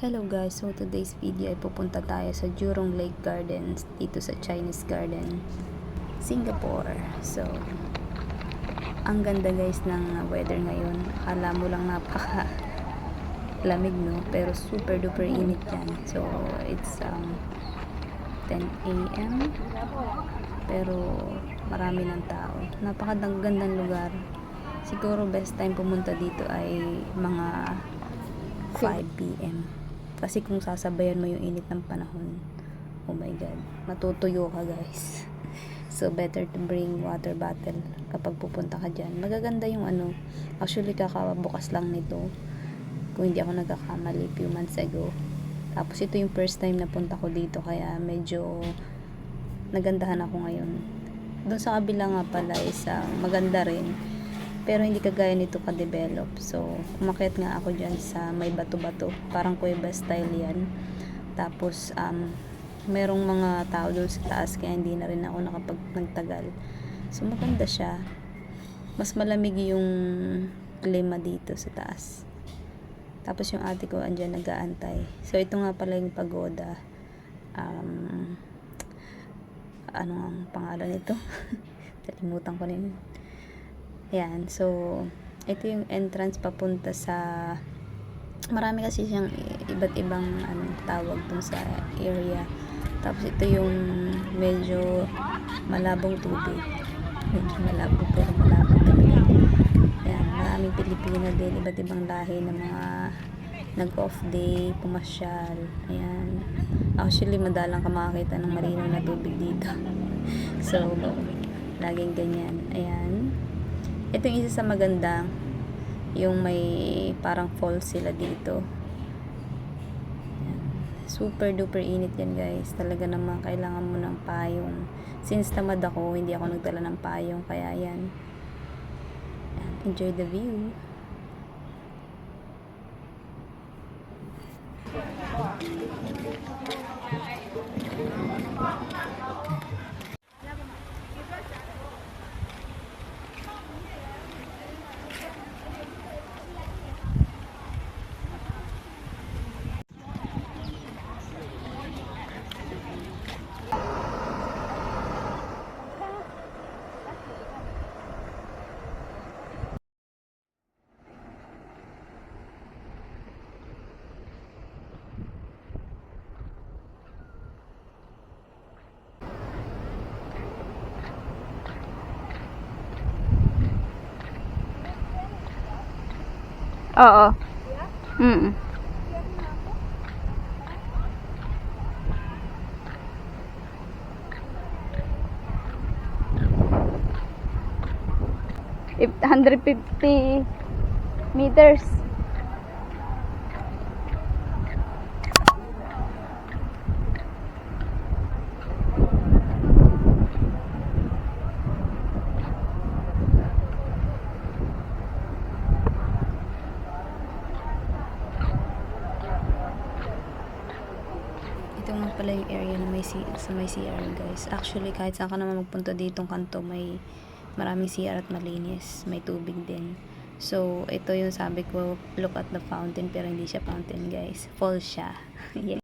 Hello guys, so today's video ay pupunta tayo sa Jurong Lake Gardens dito sa Chinese Garden, Singapore. So, ang ganda guys ng weather ngayon. Akala mo lang napaka lamig no, pero super duper init yan. So, it's 10 AM pero marami ng tao. Napakagandang lugar. Siguro best time pumunta dito ay mga 5 PM. Kasi kung sasabayan mo yung init ng panahon, oh my god, matutuyo ka guys. So better to bring water bottle kapag pupunta ka dyan. Magaganda yung actually kakabukas lang nito kung hindi ako nagkakamali few months ago. Tapos ito yung first time na punta ko dito, kaya medyo nagandahan ako ngayon. Doon sa kabila nga pala is maganda rin, pero hindi kagaya nito ka-develop. So, umakyat nga ako dyan sa may bato-bato. Parang kuweba style yan. Tapos, merong mga tao doon sa taas, kaya hindi na rin ako nagtagal. So, maganda siya. Mas malamig yung klima dito sa taas. Tapos, yung ate ko andyan nag-aantay. So, ito nga pala yung pagoda. Ano ang pangalan nito? Kalimutan ko na yun. Yan, so ito yung entrance papunta sa, marami kasi siyang iba't ibang tawag dun sa area. Tapos ito yung medyo malabong tubig, medyo malabo pero malabo talaga. Yan, maraming Pilipino din, iba't ibang lahi ng mga nag-off day, pumasyal. Ayan, actually madalang ka makakita ng malinaw na tubig dito. So laging ganyan. Ayan, ito yung isa sa maganda, yung may parang falls sila dito. Ayan. Super duper init yan guys. Talaga naman kailangan mo ng payong. Since tamad ako, hindi ako nagdala ng payong, kaya yan. Ayan. Enjoy the view. Oo. If 150 meters. Ito nga pala yung area na sa may CR guys. Actually kahit saan ka naman magpunta ditong kanto, may maraming CR at malinis, may tubig din. So ito yung sabi ko, look at the fountain, pero hindi siya fountain guys, falls siya. Yeah.